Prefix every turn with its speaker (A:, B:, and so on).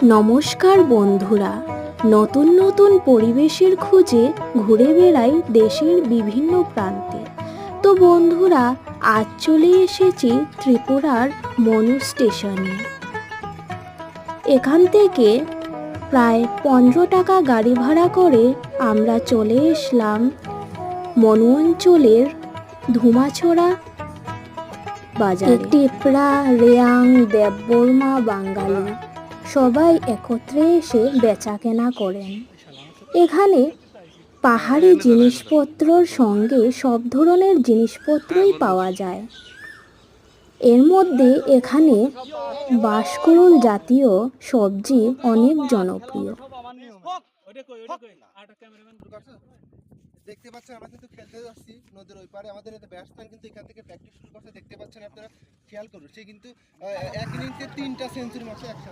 A: নমস্কার বন্ধুরা, নতুন নতুন পরিবেশের খোঁজে ঘুরে বেড়াই দেশের বিভিন্ন প্রান্তে। তো বন্ধুরা, আজ চলে এসেছি ত্রিপুরার মনু স্টেশনে। এখান থেকে প্রায় 15 টাকা গাড়ি ভাড়া করে আমরা চলে এসলাম মনু অঞ্চলের ধুমাছড়া বাজারে। টিপরা, রেয়াং, দেববর্মা, বাঙালি সবাই একত্রে এসে বেচাকেনা করেন। এখানে পাহাড়ি জিনিসপত্রর সঙ্গে সব ধরনের জিনিসপত্রই পাওয়া যায়। এর মধ্যে এখানে বাঁশকুড়ুল জাতীয় সবজি অনেক জনপ্রিয়।
B: দেখতে পাচ্ছেন আমরা কিন্তু খেলতে যাচ্ছি নদীর ওই পারে। আমাদের ব্যাটসম্যান কিন্তু এখান থেকে প্র্যাকটিস শুরু করছে। দেখতে পাচ্ছেন আপনারা, খেয়াল করুন, সে কিন্তু এক ইনিংসে 3টা সেঞ্চুরি মারছে একসাথে।